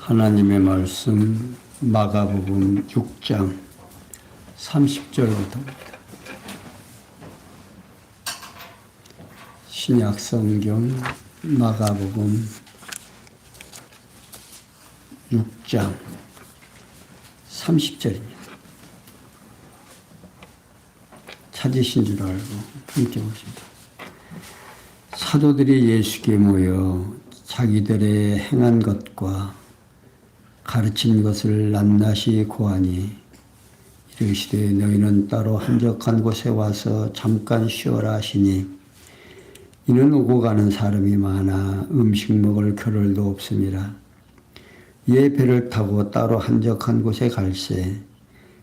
하나님의 말씀 마가복음 6장 30절부터입니다. 신약성경 마가복음 6장 30절입니다. 찾으신 줄 알고 함께 보십니다. 사도들이 예수께 모여 자기들의 행한 것과 가르친 것을 낱낱이 고하니 이르시되 너희는 따로 한적한 곳에 와서 잠깐 쉬어라 하시니 이는 오고 가는 사람이 많아 음식 먹을 겨를도 없음이라. 이에 배를 타고 따로 한적한 곳에 갈새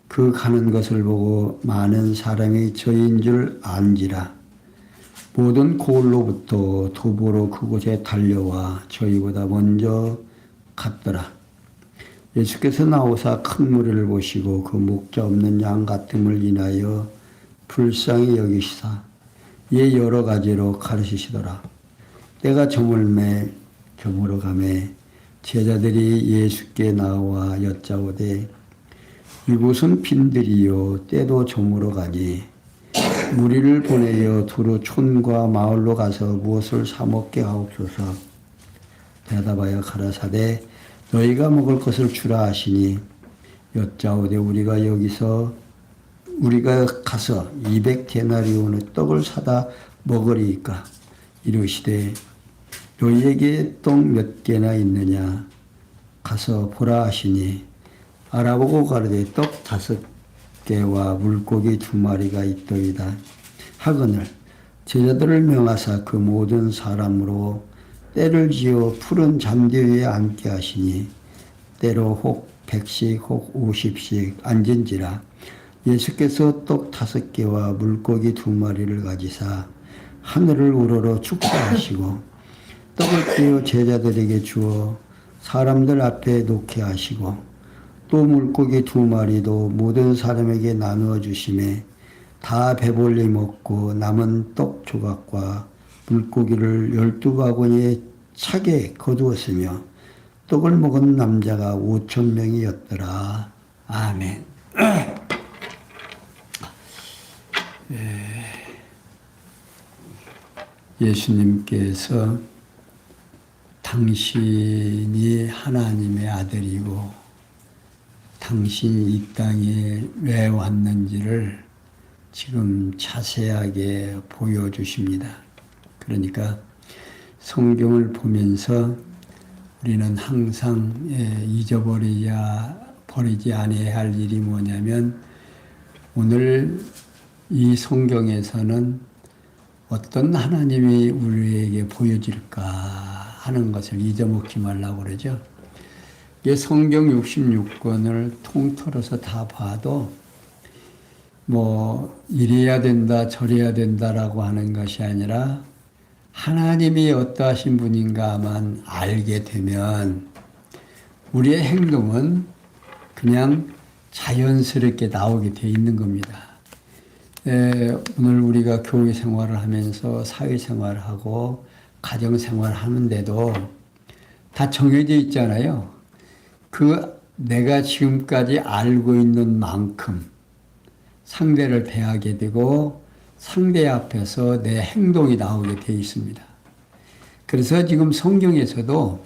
그 가는 것을 보고 많은 사람이 저인 줄 안지라. 모든 고을로부터 도보로 그곳에 달려와 저희보다 먼저 갔더라. 예수께서 나오사 큰 무리를 보시고 그 목자 없는 양 같음을 인하여 불쌍히 여기시사 이에 여러 가지로 가르치시더라. 때가 저물매 저물어 가매 제자들이 예수께 나와 여짜오되 이곳은 빈들이요 때도 저물어 가니 무리를 보내어 두루 촌과 마을로 가서 무엇을 사 먹게 하옵소서. 대답하여 가라사대 너희가 먹을 것을 주라 하시니 여짜오되 우리가 가서 200데나리온의 떡을 사다 먹으리이까. 이르시되 너희에게 떡 몇 개나 있느냐 가서 보라 하시니 알아보고 가르되 떡 5개와 물고기 2마리가 있더이다 하거늘 제자들을 명하사 그 모든 사람으로 때를 지어 푸른 잔디 위에 앉게 하시니 때로 혹 100씩 혹 50씩 앉은지라. 예수께서 떡 5개와 물고기 2마리를 가지사 하늘을 우러러 축사하시고 떡을 떼어 제자들에게 주어 사람들 앞에 놓게 하시고 또 물고기 2마리도 모든 사람에게 나누어 주시매 다 배불리 먹고 남은 떡 조각과 물고기를 12바구니에 차게 거두었으며 떡을 먹은 남자가 5,000명이었더라. 아멘. 예수님께서 당신이 하나님의 아들이고 당신이 이 땅에 왜 왔는지를 지금 자세하게 보여주십니다. 그러니까 성경을 보면서 우리는 항상 버리지 아니해야 할 일이 뭐냐면 오늘 이 성경에서는 어떤 하나님이 우리에게 보여질까 하는 것을 잊어먹지 말라고 그러죠. 성경 66권을 통틀어서 다 봐도 이래야 된다 저래야 된다라고 하는 것이 아니라 하나님이 어떠하신 분인가만 알게 되면 우리의 행동은 그냥 자연스럽게 나오게 돼 있는 겁니다. 오늘 우리가 교회 생활을 하면서 사회 생활을 하고 가정 생활을 하는데도 다 정해져 있잖아요. 내가 지금까지 알고 있는 만큼 상대를 대하게 되고 상대 앞에서 내 행동이 나오게 되어 있습니다. 그래서 지금 성경에서도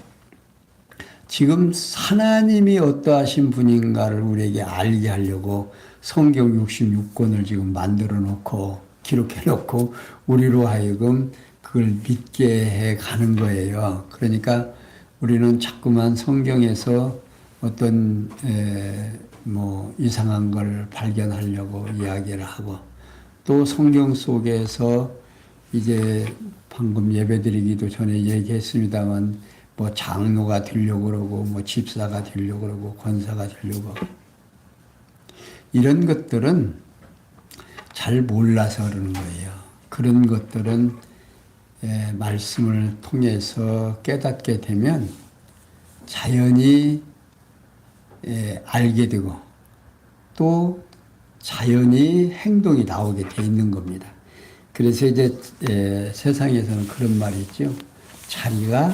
지금 하나님이 어떠하신 분인가를 우리에게 알게 하려고 성경 66권을 지금 만들어 놓고 기록해 놓고 우리로 하여금 그걸 믿게 해 가는 거예요. 그러니까 우리는 자꾸만 성경에서 어떤 이상한 걸 발견하려고 이야기를 하고 또 성경 속에서 이제 방금 예배드리기도 전에 얘기했습니다만 장로가 되려고 그러고 집사가 되려고 그러고 권사가 되려고 이런 것들은 잘 몰라서 그러는 거예요. 그런 것들은 말씀을 통해서 깨닫게 되면 자연히 알게 되고 또 자연히 행동이 나오게 돼 있는 겁니다. 그래서 이제 세상에서는 그런 말이 있죠. 자기가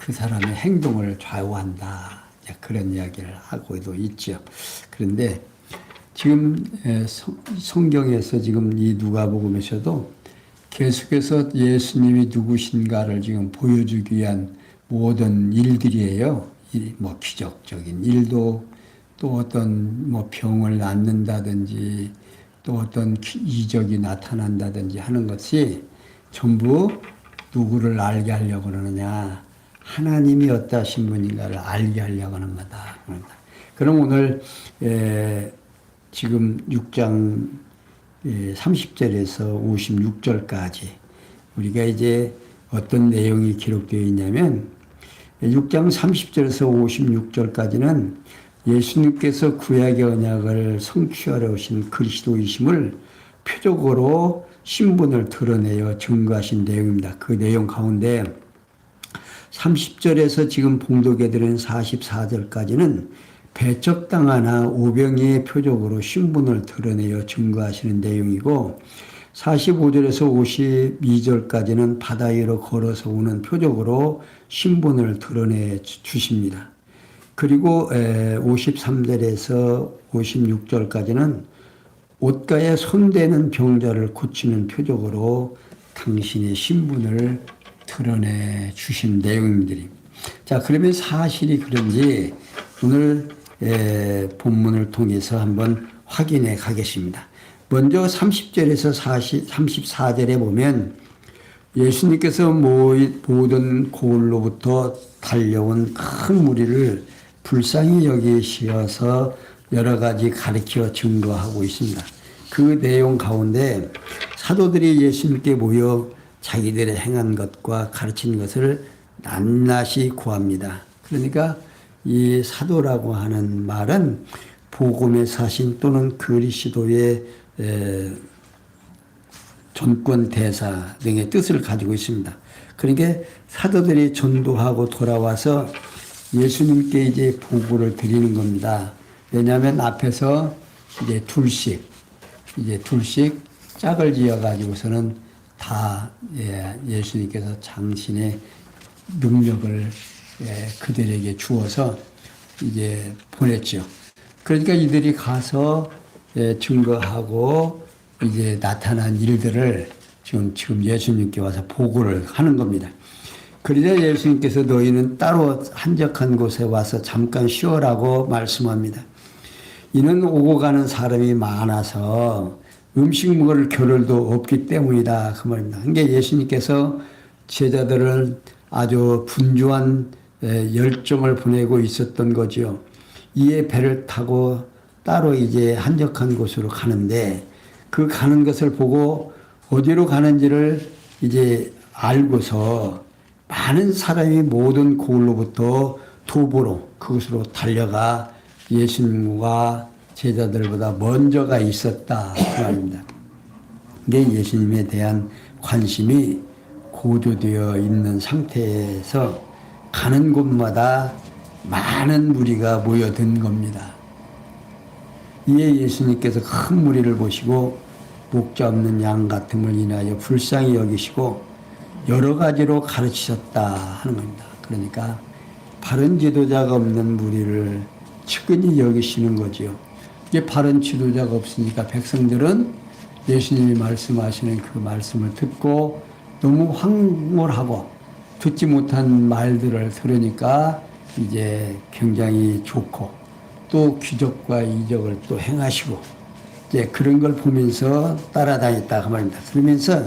그 사람의 행동을 좌우한다. 그런 이야기를 하고도 있죠. 그런데 지금 성경에서 지금 이 누가복음에서도 계속해서 예수님이 누구신가를 지금 보여주기 위한 모든 일들이에요. 뭐 기적적인 일도 또 어떤 뭐 병을 낫는다든지 또 어떤 이적이 나타난다든지 하는 것이 전부 누구를 알게 하려고 그러느냐. 하나님이 어떠신 분인가를 알게 하려고 하는 거다. 그럼 오늘 지금 6장 30절에서 56절까지 우리가 이제 어떤 내용이 기록되어 있냐면 6장 30절에서 56절까지는 예수님께서 구약의 언약을 성취하러 오신 그리스도이심을 표적으로 신분을 드러내어 증거하신 내용입니다. 그 내용 가운데 30절에서 지금 봉독해 드린 44절까지는 배척당하나 오병이의 표적으로 신분을 드러내어 증거하시는 내용이고 45절에서 52절까지는 바다 위로 걸어서 오는 표적으로 신분을 드러내 주십니다. 그리고 53절에서 56절까지는 옷가에 손대는 병자를 고치는 표적으로 당신의 신분을 드러내 주신 내용들이. 자, 그러면 사실이 그런지 오늘 본문을 통해서 한번 확인해 가겠습니다. 먼저 30절에서 34절에 보면 예수님께서 모든 고을로부터 달려온 큰 무리를 불쌍히 여기시어서 여러 가지 가르쳐 증거하고 있습니다. 그 내용 가운데 사도들이 예수님께 모여 자기들의 행한 것과 가르친 것을 낱낱이 구합니다. 그러니까 이 사도라고 하는 말은 복음의 사신 또는 그리스도의 전권 대사 등의 뜻을 가지고 있습니다. 그러니까 사도들이 전도하고 돌아와서 예수님께 이제 보고를 드리는 겁니다. 왜냐하면 앞에서 이제 둘씩 짝을 지어 가지고서는 다 예수님께서 당신의 능력을 그들에게 주어서 이제 보냈죠. 그러니까 이들이 가서 증거하고 이제 나타난 일들을 지금 예수님께 와서 보고를 하는 겁니다. 그러자 예수님께서 너희는 따로 한적한 곳에 와서 잠깐 쉬어라고 말씀합니다. 이는 오고 가는 사람이 많아서 음식 먹을 겨를도 없기 때문이다. 그 말입니다. 그러니까 예수님께서 제자들을 아주 분주한 열정을 보내고 있었던 거죠. 이에 배를 타고 따로 이제 한적한 곳으로 가는데 그 가는 것을 보고 어디로 가는지를 이제 알고서 많은 사람이 모든 고을로부터 도보로 그곳으로 달려가 예수님과 제자들보다 먼저가 있었다 그 말입니다. 이게 예수님에 대한 관심이 고조되어 있는 상태에서 가는 곳마다 많은 무리가 모여든 겁니다. 이에 예수님께서 큰 무리를 보시고 목자 없는 양 같음을 인하여 불쌍히 여기시고 여러 가지로 가르치셨다 하는 겁니다. 그러니까 바른 지도자가 없는 무리를 측은히 여기시는 거죠. 이게 바른 지도자가 없으니까 백성들은 예수님이 말씀하시는 그 말씀을 듣고 너무 황홀하고 듣지 못한 말들을 들으니까 이제 굉장히 좋고 또 기적과 이적을 또 행하시고 이제 그런 걸 보면서 따라다녔다 그 말입니다. 그러면서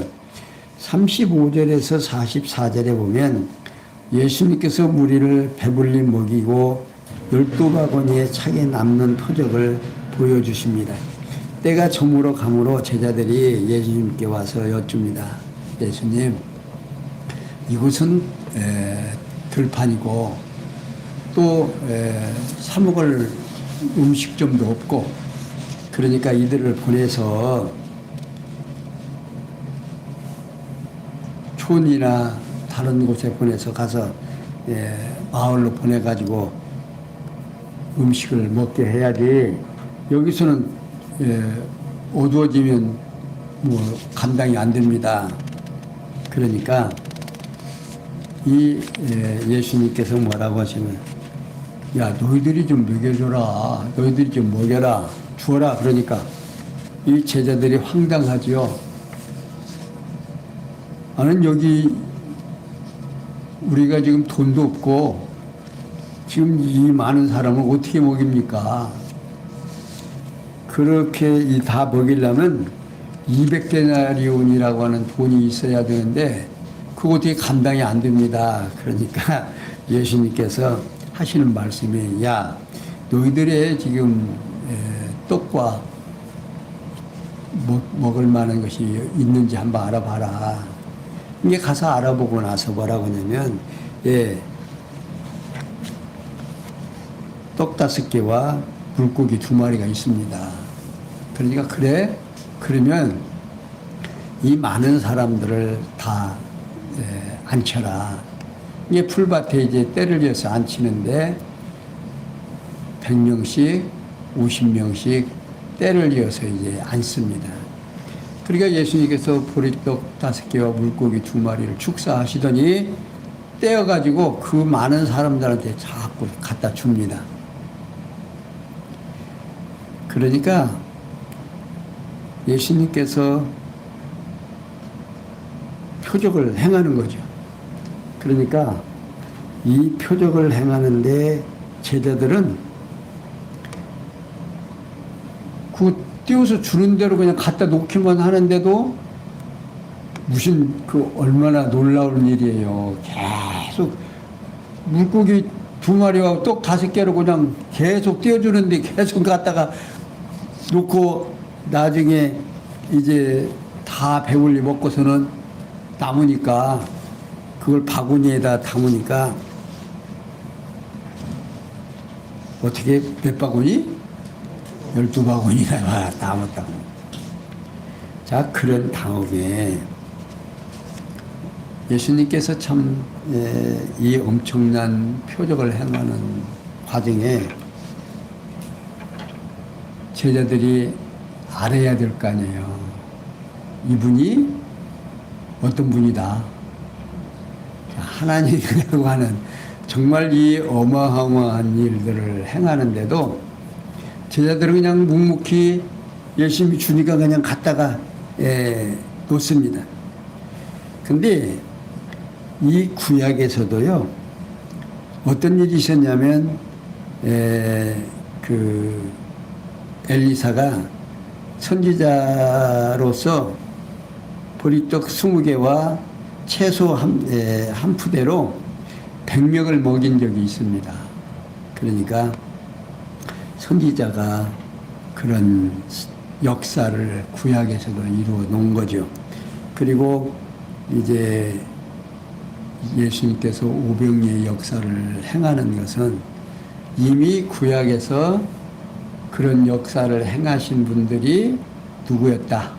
35절에서 44절에 보면 예수님께서 무리를 배불리 먹이고 12바구니에 차게 남는 표적을 보여주십니다. 때가 저물어 가므로 제자들이 예수님께 와서 여쭙니다. 예수님, 이곳은 들판이고 또 사 먹을 음식점도 없고 그러니까 이들을 보내서 촌이나 다른 곳에 보내서 가서 마을로 보내가지고 음식을 먹게 해야지 여기서는 어두워지면 뭐 감당이 안 됩니다. 그러니까 예수님께서 뭐라고 하시면, 야, 너희들이 좀 먹여줘라. 너희들이 좀 먹여라. 주어라. 그러니까 이 제자들이 황당하지요. 나는 여기 우리가 지금 돈도 없고 지금 이 많은 사람을 어떻게 먹입니까? 그렇게 다 먹이려면 200데나리온이라고 하는 돈이 있어야 되는데 그거 어떻게 감당이 안 됩니다. 그러니까 예수님께서 하시는 말씀이, 야, 너희들의 지금 떡과 먹을 만한 것이 있는지 한번 알아봐라. 이게 가서 알아보고 나서 뭐라고 하냐면, 떡 5개와 물고기 2마리가 있습니다. 그러니까 그래? 그러면 이 많은 사람들을 다 앉혀라. 이게 풀밭에 이제 때를 지어서 앉히는데 100명씩 50명씩 때를 지어서 이제 앉습니다. 그러니까 예수님께서 보리떡 5개와 물고기 2마리를 축사하시더니 떼어가지고 그 많은 사람들한테 자꾸 갖다 줍니다. 그러니까 예수님께서 표적을 행하는 거죠. 그러니까 이 표적을 행하는데 제자들은 그 띄워서 주는 대로 그냥 갖다 놓기만 하는데도 무슨 그 얼마나 놀라운 일이에요. 계속 물고기 2마리와 떡 5개로 그냥 계속 띄워주는데 계속 갖다가 놓고 나중에 이제 다 배불리 먹고서는 남으니까 그걸 바구니에다 담으니까 어떻게 몇 바구니? 12바구니나 남았다고. 자, 그런 다음에 예수님께서 참 이 엄청난 표적을 행하는 과정에 제자들이 알아야 될 거 아니에요. 이분이 어떤 분이다. 하나님이라고 하는 정말 이 어마어마한 일들을 행하는데도 제자들은 그냥 묵묵히 열심히 주니까 그냥 갖다가 놓습니다. 근데 이 구약에서도요, 어떤 일이 있었냐면, 그 엘리사가 선지자로서 보리떡 20개와 채소 한 푸대로 100명을 먹인 적이 있습니다. 그러니까 선지자가 그런 역사를 구약에서도 이루어 놓은 거죠. 그리고 이제 예수님께서 오병이의 역사를 행하는 것은 이미 구약에서 그런 역사를 행하신 분들이 누구였다?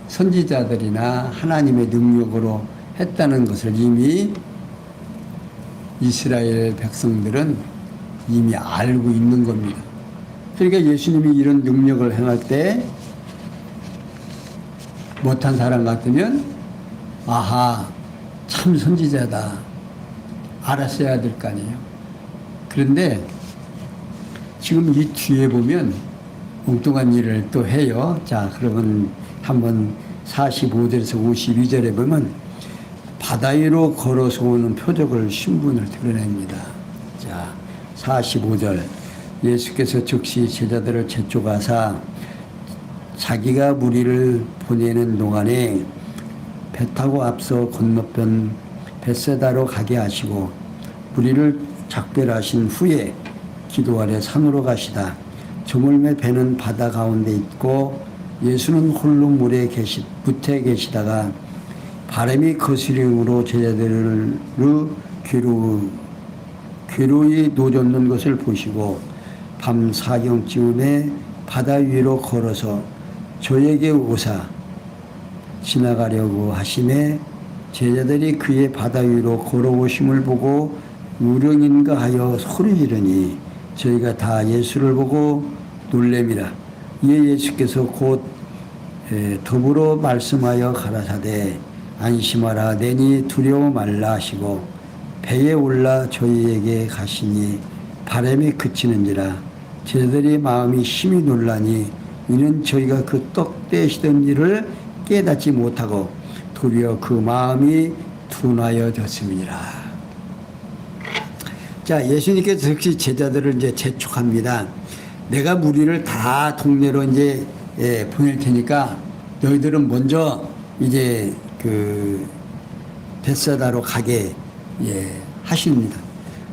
선지자들이나 하나님의 능력으로 했다는 것을 이미 이스라엘 백성들은 이미 알고 있는 겁니다. 그러니까 예수님이 이런 능력을 행할 때 못한 사람 같으면 아하, 참 선지자다. 알았어야 될 거 아니에요. 그런데 지금 이 뒤에 보면 엉뚱한 일을 또 해요. 자, 그러면 한번 45절에서 52절에 보면 바다 위로 걸어서 오는 표적을 신분을 드러냅니다. 자, 45절. 예수께서 즉시 제자들을 재촉하사 자기가 무리를 보내는 동안에 배 타고 앞서 건너편 벳세다로 가게 하시고 무리를 작별하신 후에 기도하러 산으로 가시다. 저물매 배는 바다 가운데 있고 예수는 홀로 물에 붓에 계시다가 바람이 거스림으로 제자들을 괴로이 노젓는 것을 보시고 밤 사경쯤에 바다 위로 걸어서 저에게 오사 지나가려고 하심에 제자들이 그의 바다 위로 걸어오심을 보고 우령인가 하여 소리 지르니 저희가 다 예수를 보고 놀래미라. 이에 예수께서 곧 더불어 말씀하여 가라사대 안심하라 내니 두려워 말라 하시고 배에 올라 저희에게 가시니 바람이 그치는지라 제자들의 마음이 심히 놀라니 이는 저희가 그 떡 떼시던 일을 깨닫지 못하고 도리어 그 마음이 둔하여졌음이니라. 자, 예수님께서 즉시 제자들을 이제 재촉합니다. 내가 무리를 다 동네로 이제 보낼 테니까 너희들은 먼저 이제 그 벳사다로 가게 하십니다.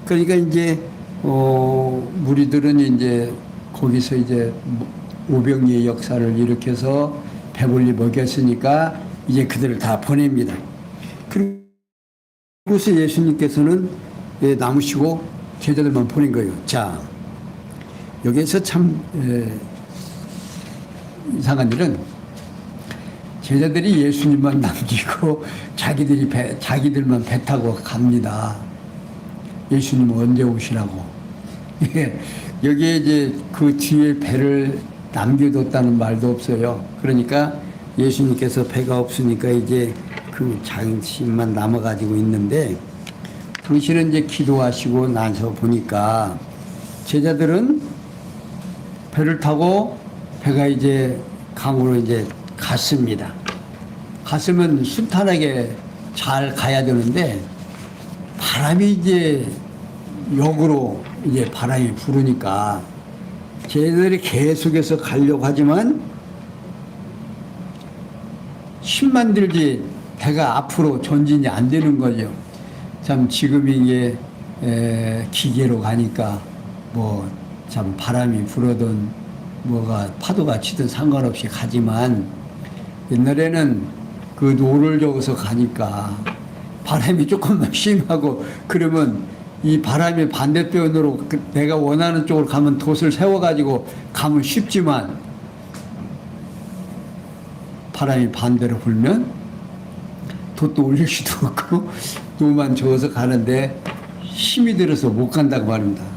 그러니까 이제 무리들은 이제 거기서 이제 오병이의 역사를 일으켜서 배불리 먹였으니까 이제 그들을 다 보냅니다. 그리고서 예수님께서는 남으시고 제자들만 보낸 거예요. 자, 여기에서 참 이상한 일은 제자들이 예수님만 남기고 자기들만 배 타고 갑니다. 예수님은 언제 오시라고. 여기에 이제 그 뒤에 배를 남겨뒀다는 말도 없어요. 그러니까 예수님께서 배가 없으니까 이제 그 자신만 남아가지고 있는데 당신은 이제 기도하시고 나서 보니까 제자들은 배를 타고 배가 이제 강으로 이제 갔습니다. 갔으면 순탄하게 잘 가야 되는데 바람이 이제 역으로 이제 바람이 부르니까 제자들이 계속해서 가려고 하지만 힘만 들지 배가 앞으로 전진이 안 되는 거죠. 참 지금 이게 기계로 가니까 뭐 참 바람이 불어든 뭐가 파도가 치든 상관없이 가지만 옛날에는 그 노를 저어서 가니까 바람이 조금만 심하고 그러면 이 바람이 반대편으로 내가 원하는 쪽으로 가면 돛을 세워가지고 가면 쉽지만 바람이 반대로 불면 돛도 올릴 수도 없고 노만 저어서 가는데 힘이 들어서 못 간다고 말입니다.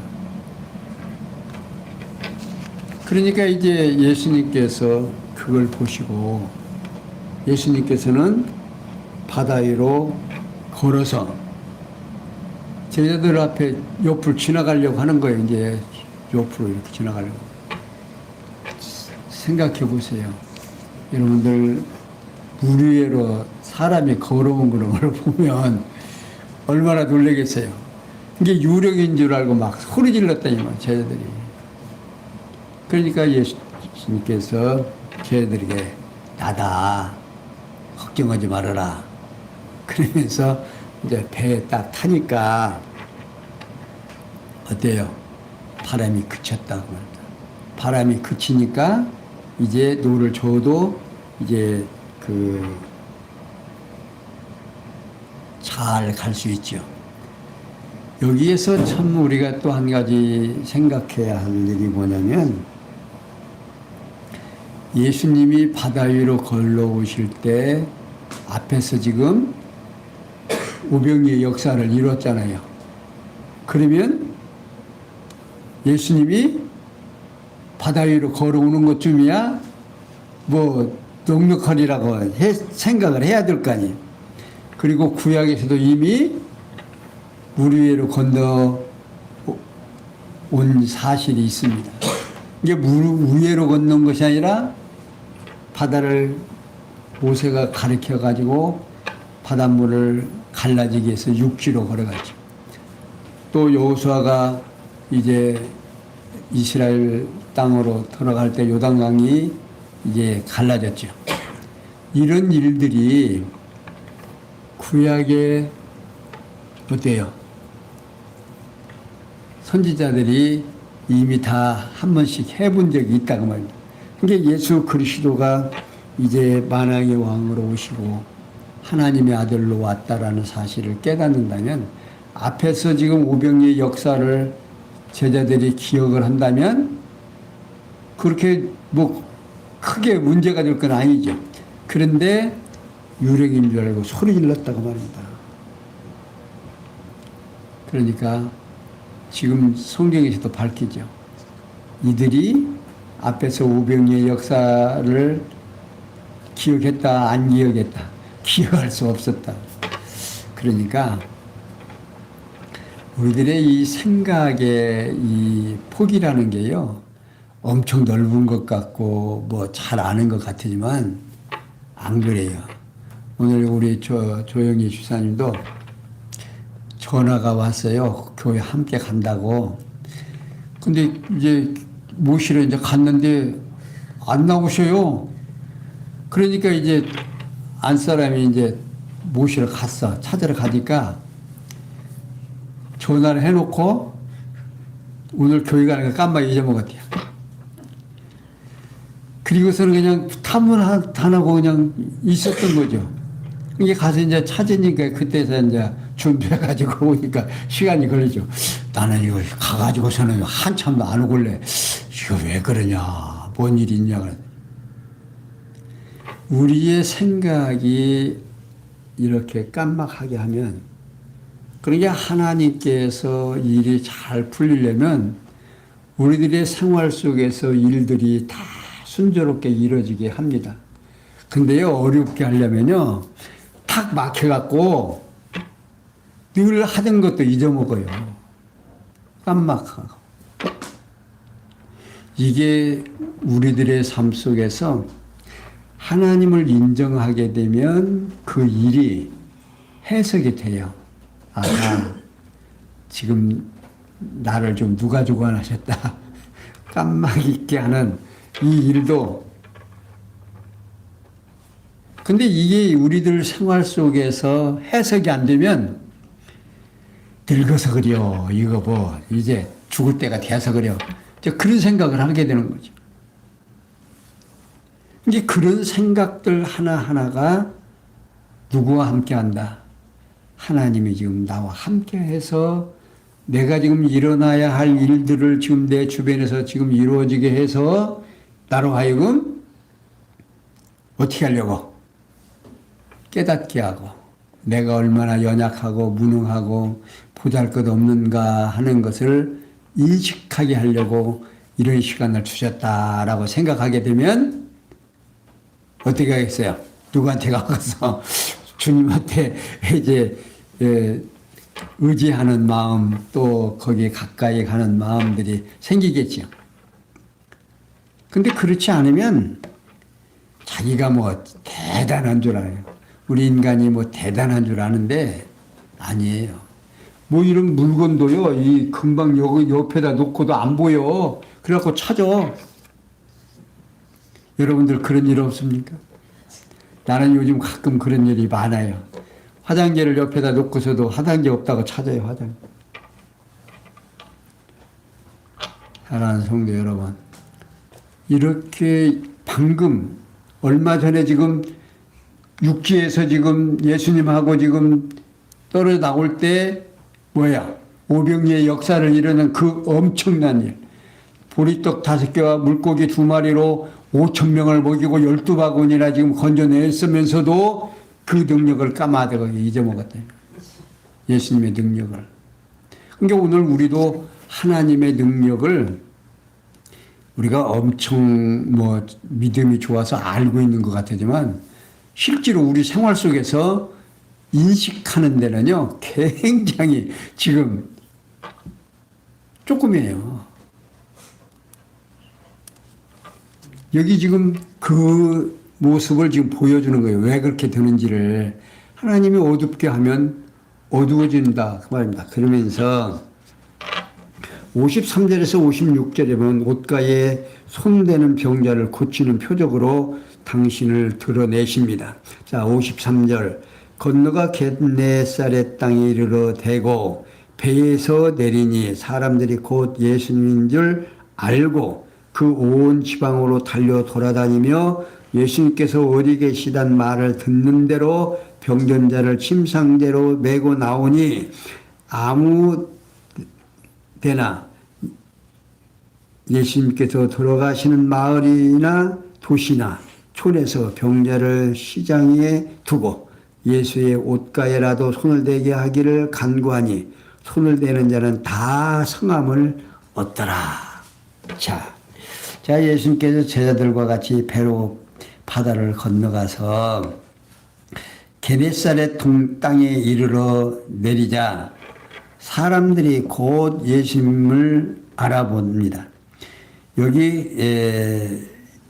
그러니까 이제 예수님께서 그걸 보시고 예수님께서는 바다 위로 걸어서 제자들 앞에 옆을 지나가려고 하는 거예요. 이제 옆으로 이렇게 지나가려고. 생각해 보세요. 여러분들 물 위로 사람이 걸어온 그런 걸 보면 얼마나 놀라겠어요. 이게 유령인 줄 알고 막 소리 질렀다니만 제자들이. 그러니까 예수님께서 제자들에게 나다 걱정하지 말아라. 그러면서 이제 배에 딱 타니까 어때요? 바람이 그쳤다고 합니다. 바람이 그치니까 이제 노를 저어도 이제 잘 갈 수 있죠. 여기에서 참 우리가 또 한 가지 생각해야 할 일이 뭐냐면 예수님이 바다 위로 걸러오실 때 앞에서 지금 오병이의 역사를 이뤘잖아요. 그러면 예수님이 바다 위로 걸어오는 것쯤이야 뭐 넉넉하리라고 생각을 해야 될 거 아니에요. 그리고 구약에서도 이미 물 위로 건너 온 사실이 있습니다. 이게 물 위로 건넌 것이 아니라 바다를 모세가 가르쳐 가지고 바닷물을 갈라지게 해서 육지로 걸어갔죠. 또 여호수아가 이제 이스라엘 땅으로 들어갈 때 요단강이 이제 갈라졌죠. 이런 일들이 구약에 어때요? 선지자들이 이미 다 한 번씩 해본 적이 있다고 말입니다. 그러니까 예수 그리스도가 이제 만왕의 왕으로 오시고 하나님의 아들로 왔다라는 사실을 깨닫는다면 앞에서 지금 오병이의 역사를 제자들이 기억을 한다면 그렇게 뭐 크게 문제가 될 건 아니죠. 그런데 유령인 줄 알고 소리 질렀다고 말입니다. 그러니까 지금 성경에서도 밝히죠. 이들이 앞에서 오병이의 역사를 기억했다 안 기억했다 기억할 수 없었다. 그러니까 우리들의 이 생각의 이 폭이라는 게요, 엄청 넓은 것 같고 뭐 잘 아는 것 같지만 안 그래요. 오늘 우리 조영희 주사님도 전화가 왔어요. 교회 함께 간다고. 근데 이제 모시러 이제 갔는데 안 나오셔요. 그러니까 이제 안 사람이 이제 모시러 갔어. 찾으러 가니까 전화를 해놓고 오늘 교회 가는 거 깜빡 잊어먹었대요. 그리고서는 그냥 탐문 안 하고 그냥 있었던 거죠. 이게 가서 이제 찾으니까 그때서 이제 준비해가지고 오니까 시간이 걸리죠. 나는 이거 가가지고서는 한참도 안 오길래 이거 왜 그러냐, 뭔 일이 있냐. 우리의 생각이 이렇게 깜빡하게 하면, 그러니까 하나님께서 일이 잘 풀리려면 우리들의 생활 속에서 일들이 다 순조롭게 이루어지게 합니다. 근데요, 어렵게 하려면요, 탁 막혀갖고 늘 하던 것도 잊어먹어요. 깜빡하고. 이게 우리들의 삶 속에서 하나님을 인정하게 되면 그 일이 해석이 돼요. 아하, 지금 나를 좀 누가 주관하셨다. 깜빡 잊게 하는 이 일도. 근데 이게 우리들 생활 속에서 해석이 안 되면 늙어서 그려. 이거 뭐 이제 죽을 때가 돼서 그려. 그런 생각을 하게 되는 거죠. 이제 그런 생각들 하나하나가 누구와 함께 한다? 하나님이 지금 나와 함께 해서 내가 지금 일어나야 할 일들을 지금 내 주변에서 지금 이루어지게 해서 나로 하여금 어떻게 하려고? 깨닫게 하고, 내가 얼마나 연약하고 무능하고 보잘것없는가 하는 것을 인식하게 하려고 이런 시간을 주셨다라고 생각하게 되면 어떻게 하겠어요? 누구한테 가서 주님한테 이제 의지하는 마음, 또 거기에 가까이 가는 마음들이 생기겠죠. 근데 그렇지 않으면 자기가 뭐 대단한 줄 알아요. 우리 인간이 뭐 대단한 줄 아는데 아니에요. 뭐 이런 물건도요, 이 금방 여기 옆에다 놓고도 안 보여. 그래갖고 찾아. 여러분들 그런 일 없습니까? 나는 요즘 가끔 그런 일이 많아요. 화장지를 옆에다 놓고서도 화장지 없다고 찾아요, 화장지. 사랑하는 성도 여러분, 이렇게 방금 얼마 전에 지금 육지에서 지금 예수님하고 지금 떨어져 나올 때 뭐야? 오병이의 역사를 이루는 그 엄청난 일. 보리떡 5개와 물고기 2마리로 5,000명을 먹이고 12바구니나 지금 건져냈으면서도 그 능력을 까마득하게 잊어먹었다. 예수님의 능력을. 그러니까 오늘 우리도 하나님의 능력을 우리가 엄청 뭐 믿음이 좋아서 알고 있는 것 같지만 실제로 우리 생활 속에서 인식하는 데는요, 굉장히 지금 조금이에요. 여기 지금 그 모습을 지금 보여주는 거예요. 왜 그렇게 되는지를. 하나님이 어둡게 하면 어두워진다. 그 말입니다. 그러면서 53절에서 56절에 보면 옷가에 손대는 병자를 고치는 표적으로 당신을 드러내십니다. 자, 53절. 건너가 겟네사렛 땅에 이르러 대고 배에서 내리니 사람들이 곧 예수님인 줄 알고 그 온 지방으로 달려 돌아다니며 예수님께서 어디 계시단 말을 듣는 대로 병전자를 침상대로 메고 나오니 아무 데나 예수님께서 들어가시는 마을이나 도시나 촌에서 병자를 시장에 두고 예수의 옷가에라도 손을 대게 하기를 간구하니 손을 대는 자는 다 성함을 얻더라. 자, 예수님께서 제자들과 같이 배로 바다를 건너가서 게네사렛 동땅에 이르러 내리자 사람들이 곧 예수님을 알아봅니다. 여기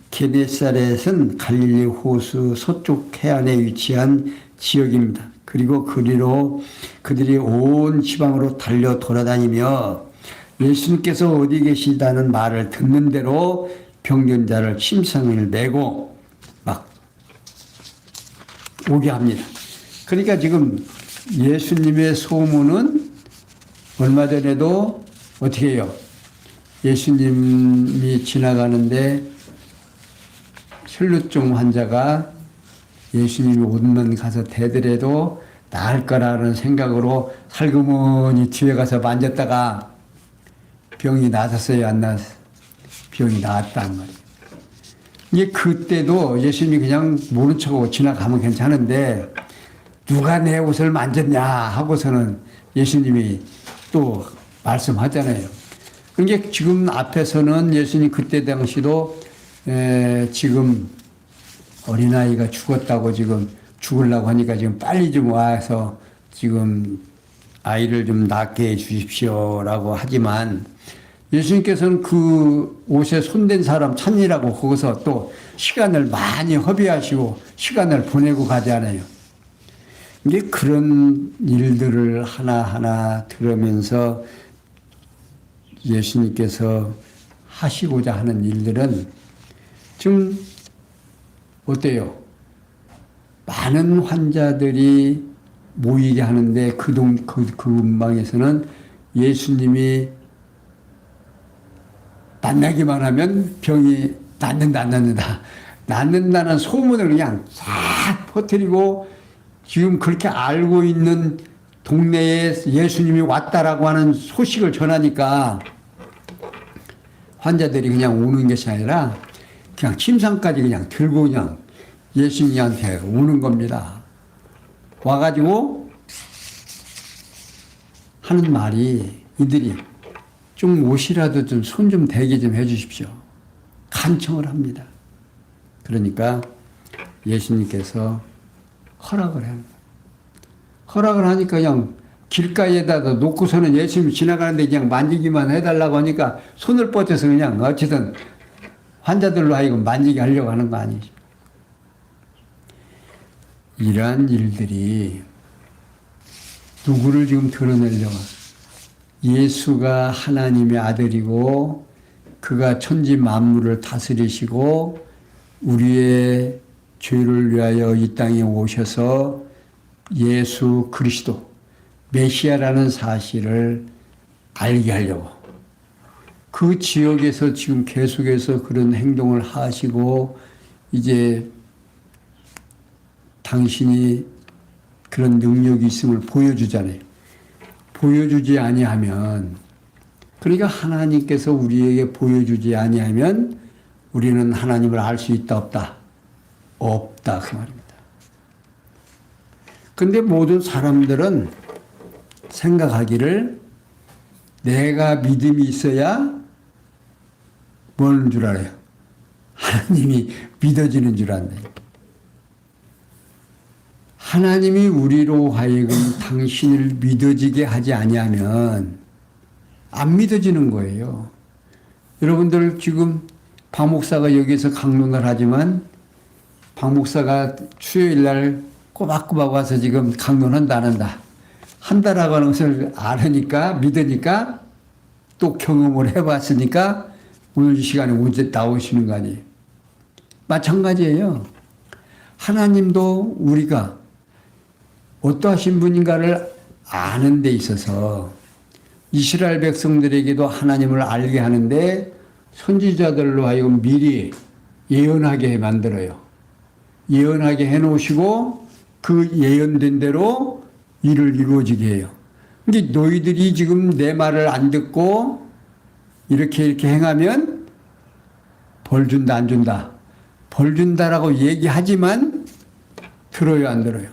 게네사렛은 갈릴리 호수 서쪽 해안에 위치한 지역입니다. 그리고 그들이 온 지방으로 달려 돌아다니며 예수님께서 어디 계시다는 말을 듣는 대로 병전자를 침상을 메고 막 오게 합니다. 그러니까 지금 예수님의 소문은 얼마 전에도 어떻게 해요? 예수님이 지나가는데 혈루증 환자가 예수님이 오면 가서 대더라도 나을 거라는 생각으로 살그머니 뒤에 가서 만졌다가 병이 나았어요, 안 나았어요? 병이 나았단 말이에요. 이게 그때도 예수님이 그냥 모른 척하고 지나가면 괜찮은데 누가 내 옷을 만졌냐 하고서는 예수님이 또 말씀하잖아요. 그러니까 지금 앞에서는 예수님 그때 당시도 지금 어린아이가 죽었다고 지금 죽으려고 하니까 지금 빨리 좀 와서 지금 아이를 좀 낫게 해 주십시오라고 하지만 예수님께서는 그 옷에 손댄 사람 찾느라고 거기서 또 시간을 많이 허비하시고 시간을 보내고 가잖아요. 이게 그런 일들을 하나하나 들으면서 예수님께서 하시고자 하는 일들은 지금 어때요? 많은 환자들이 모이게 하는데 그 근방에서는 예수님이 만나기만 하면 병이 낫는다는 소문을 그냥 싹 퍼뜨리고 지금 그렇게 알고 있는 동네에 예수님이 왔다라고 하는 소식을 전하니까 환자들이 그냥 오는 것이 아니라 그냥 침상까지 그냥 들고 그냥 예수님한테 오는 겁니다. 와가지고 하는 말이 이들이 좀 옷이라도 좀 손 좀 대게 좀 해주십시오. 간청을 합니다. 그러니까 예수님께서 허락을 해요. 허락을 하니까 그냥 길가에다 놓고서는 예수님이 지나가는데 그냥 만지기만 해달라고 하니까 손을 뻗어서 그냥 어쨌든 환자들로 하여금 만지게 하려고 하는 거 아니죠. 이러한 일들이 누구를 지금 드러내려고 예수가 하나님의 아들이고 그가 천지 만물을 다스리시고 우리의 죄를 위하여 이 땅에 오셔서 예수 그리스도 메시아라는 사실을 알게 하려고 그 지역에서 지금 계속해서 그런 행동을 하시고 이제 당신이 그런 능력이 있음을 보여주잖아요. 보여주지 아니하면 그러니까 하나님께서 우리에게 보여주지 아니하면 우리는 하나님을 알 수 있다 없다? 없다 그 말입니다. 근데 모든 사람들은 생각하기를 내가 믿음이 있어야 뭐는 줄 알아요? 하나님이 믿어지는 줄 안다. 하나님이 우리로 하여금 당신을 믿어지게 하지 아니하면 안 믿어지는 거예요. 여러분들 지금 박 목사가 여기서 강론을 하지만 박 목사가 수요일 날 꼬박꼬박 와서 지금 강론한다 안 한다. 한다라고 하는 것을 알으니까 믿으니까 또 경험을 해봤으니까 오늘 이 시간에 언제 나오시는 거 아니에요. 마찬가지예요. 하나님도 우리가 어떠하신 분인가를 아는 데 있어서 이스라엘 백성들에게도 하나님을 알게 하는데 선지자들로 하여금 미리 예언하게 만들어요. 예언하게 해놓으시고 그 예언된 대로 일을 이루어지게 해요. 근데 너희들이 지금 내 말을 안 듣고 이렇게 행하면 벌 준다 안 준다. 벌 준다라고 얘기하지만 들어요 안 들어요?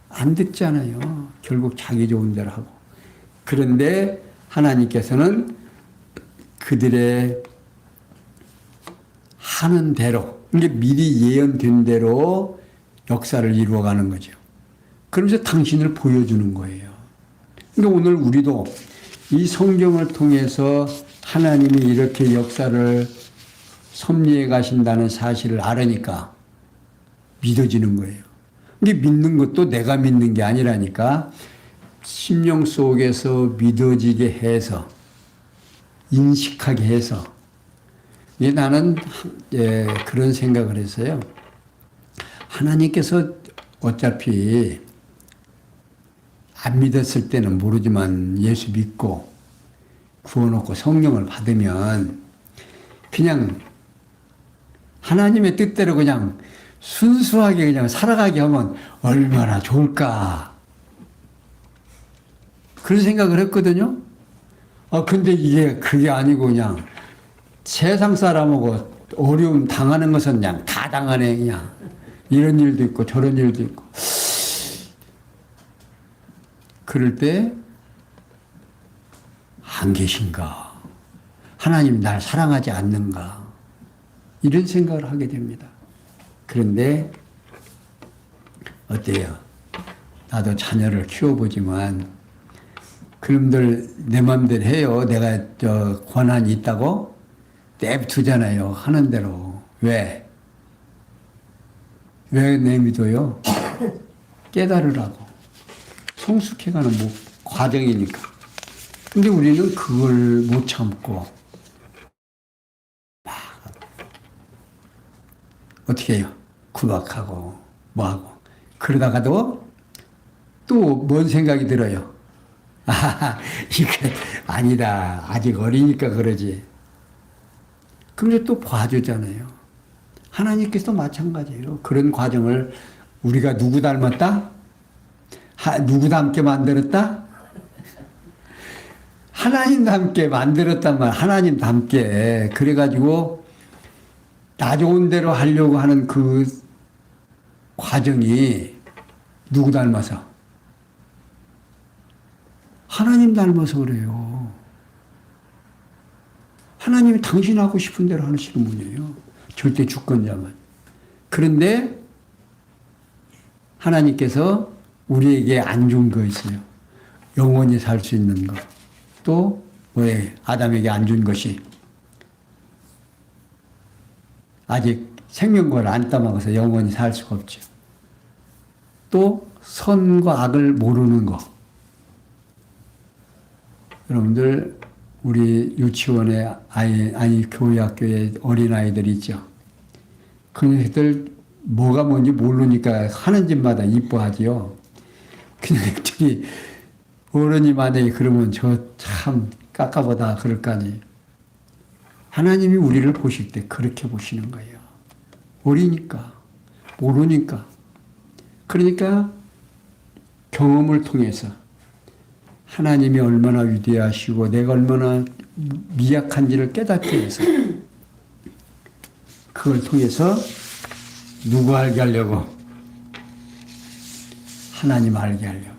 안 듣잖아요. 결국 자기 좋은 대로 하고. 그런데 하나님께서는 그들의 하는 대로, 이게 미리 예언된 대로 역사를 이루어가는 거죠. 그러면서 당신을 보여주는 거예요. 그러니까 오늘 우리도 이 성경을 통해서 하나님이 이렇게 역사를 섭리해 가신다는 사실을 알으니까 믿어지는 거예요. 근데 믿는 것도 내가 믿는 게 아니라니까 심령 속에서 믿어지게 해서 인식하게 해서 나는 그런 생각을 했어요. 하나님께서 어차피 안 믿었을 때는 모르지만 예수 믿고 구원받고 성령을 받으면 그냥 하나님의 뜻대로 그냥 순수하게 그냥 살아가게 하면 얼마나 좋을까. 그런 생각을 했거든요. 근데 이게 그게 아니고 그냥 세상 사람하고 어려움 당하는 것은 그냥 다 당하네, 그냥. 이런 일도 있고 저런 일도 있고. 그럴 때, 안 계신가? 하나님 날 사랑하지 않는가? 이런 생각을 하게 됩니다. 그런데, 어때요? 나도 자녀를 키워보지만, 그놈들 내 맘대로 해요. 내가 권한이 있다고? 냅두잖아요. 하는 대로. 왜? 왜 내믿어요? 깨달으라고. 성숙해가는 과정이니까. 근데 우리는 그걸 못 참고, 막, 어떻게 해요? 구박하고, 뭐하고. 그러다가도 또 뭔 생각이 들어요? 이게 아니다. 아직 어리니까 그러지. 그럼 또 봐주잖아요. 하나님께서도 마찬가지예요. 그런 과정을 우리가 누구 닮았다? 누구 닮게 만들었다? 하나님 닮게 만들었단 말. 하나님 닮게. 그래가지고 나 좋은 대로 하려고 하는 그 과정이 누구 닮아서? 하나님 닮아서 그래요. 하나님이 당신 하고 싶은 대로 하시는 분이에요. 절대 주권자만. 그런데 하나님께서 우리에게 안 준 거 있어요. 영원히 살 수 있는 거. 또 왜 아담에게 안 준 것이 아직 생명과를 안 따먹어서 영원히 살 수가 없죠. 또 선과 악을 모르는 거. 여러분들 우리 유치원에 아니 교회 학교에 어린아이들 있죠. 그네들 뭐가 뭔지 모르니까 하는 짓마다 이뻐하지요. 그네들이 어른이 만약에 그러면 저 참 깝깝하다 그럴 거 아니에요. 하나님이 우리를 보실 때 그렇게 보시는 거예요. 어리니까 모르니까. 그러니까 경험을 통해서 하나님이 얼마나 위대하시고 내가 얼마나 미약한지를 깨닫게 해서 그걸 통해서 누구 알게 하려고? 하나님 알게 하려고.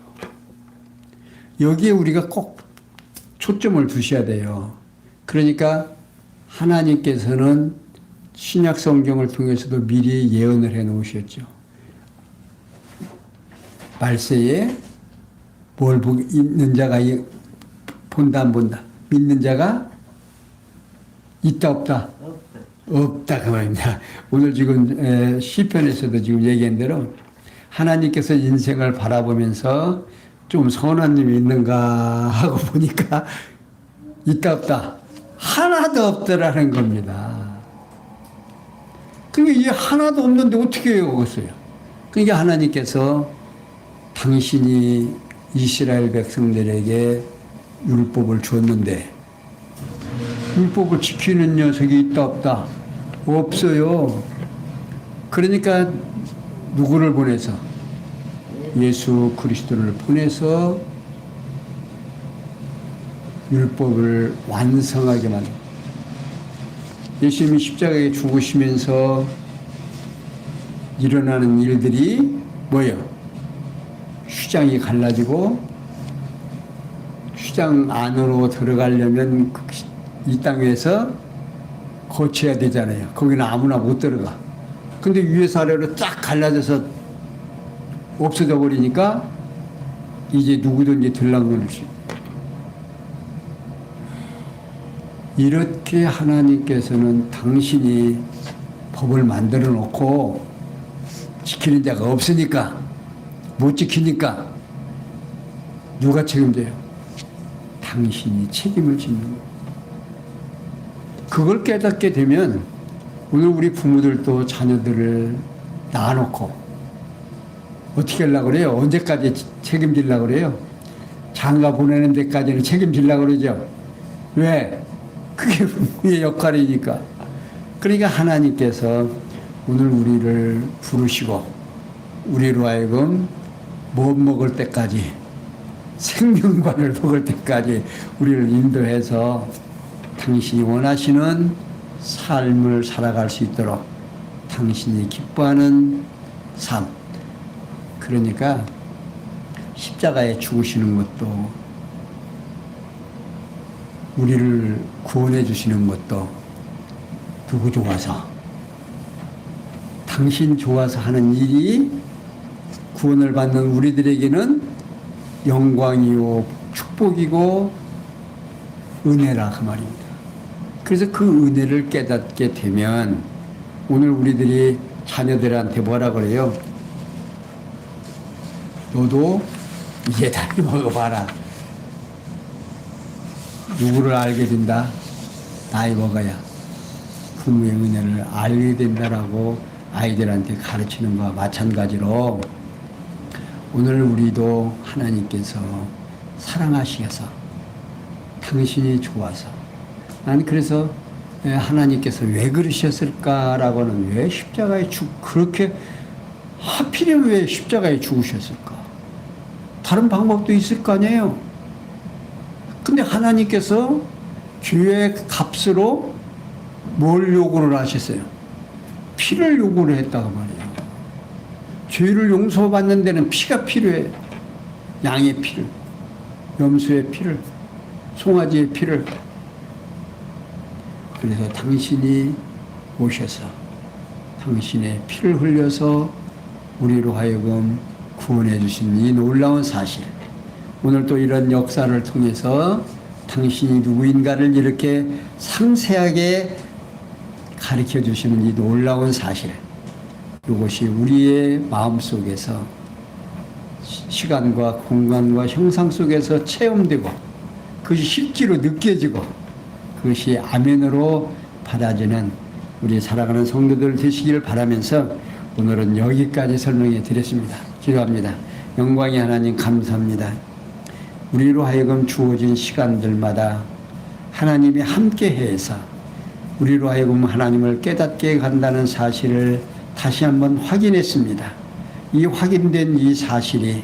여기에 우리가 꼭 초점을 두셔야 돼요. 그러니까 하나님께서는 신약 성경을 통해서도 미리 예언을 해 놓으셨죠. 말세에 뭘 있는 자가 본다 안 본다. 믿는 자가 있다 없다. 없다 그 말입니다. 오늘 지금 시편에서도 지금 얘기한 대로 하나님께서 인생을 바라보면서 좀 선한 님이 있는가 하고 보니까 있다 없다. 하나도 없더라는 겁니다. 그러니까 이게 하나도 없는데 어떻게 해요 그것을요. 그러니까 하나님께서 당신이 이스라엘 백성들에게 율법을 줬는데 율법을 지키는 녀석이 있다 없다? 없어요. 그러니까 누구를 보내서? 예수 그리스도를 보내서 율법을 완성하게 만든 예수님이 십자가에 죽으시면서 일어나는 일들이 뭐예요? 휘장이 갈라지고 휘장 안으로 들어가려면 이 땅에서 거쳐야 되잖아요. 거기는 아무나 못 들어가. 근데 위에서 아래로 쫙 갈라져서 없어져 버리니까 이제 누구든지 들락거릴 수 있다. 이렇게 하나님께서는 당신이 법을 만들어 놓고 지키는 자가 없으니까, 못 지키니까 누가 책임져요? 당신이 책임을 짓는 거예요. 그걸 깨닫게 되면 오늘 우리 부모들도 자녀들을 낳아놓고 어떻게 하려고 그래요? 언제까지 책임지려고 그래요? 장가 보내는 데까지는 책임지려고 그러죠. 왜? 그게 부모의 역할이니까. 그러니까 하나님께서 오늘 우리를 부르시고 우리로 하여금 못 먹을 때까지, 생명관을 먹을 때까지 우리를 인도해서 당신이 원하시는 삶을 살아갈 수 있도록 당신이 기뻐하는 삶. 그러니까 십자가에 죽으시는 것도, 우리를 구원해 주시는 것도 누구 좋아서, 당신 좋아서 하는 일이 구원을 받는 우리들에게는 영광이요 축복이고 은혜라 그 말입니다. 그래서 그 은혜를 깨닫게 되면 오늘 우리들이 자녀들한테 뭐라 그래요? 너도 이제 다리 먹어봐라. 누구를 알게 된다? 나이 먹어야 부모의 은혜를 알게 된다라고 아이들한테 가르치는 것과 마찬가지로 오늘 우리도 하나님께서 사랑하시어서 당신이 좋아서, 난 그래서 하나님께서 왜 그러셨을까라고는, 왜 십자가에 그렇게 하필이면 왜 십자가에 죽으셨을까? 다른 방법도 있을 거 아니에요. 근데 하나님께서 죄의 값으로 뭘 요구를 하셨어요? 피를 요구를 했다고 말이에요. 죄를 용서받는 데는 피가 필요해. 양의 피를, 염소의 피를, 송아지의 피를. 그래서 당신이 오셔서 당신의 피를 흘려서 우리로 하여금 구원해 주신 이 놀라운 사실, 오늘 또 이런 역사를 통해서 당신이 누구인가를 이렇게 상세하게 가르쳐 주시는 이 놀라운 사실, 이것이 우리의 마음속에서 시간과 공간과 형상 속에서 체험되고 그것이 실제로 느껴지고 그것이 아멘으로 받아지는 우리 살아가는 성도들 되시기를 바라면서 오늘은 여기까지 설명해 드렸습니다. 기도합니다. 영광의 하나님 감사합니다. 우리로 하여금 주어진 시간들마다 하나님이 함께해서 우리로 하여금 하나님을 깨닫게 간다는 사실을 다시 한번 확인했습니다. 이 확인된 이 사실이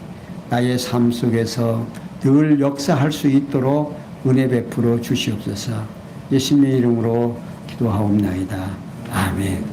나의 삶 속에서 늘 역사할 수 있도록 은혜 베풀어 주시옵소서. 예수님의 이름으로 기도하옵나이다. 아멘.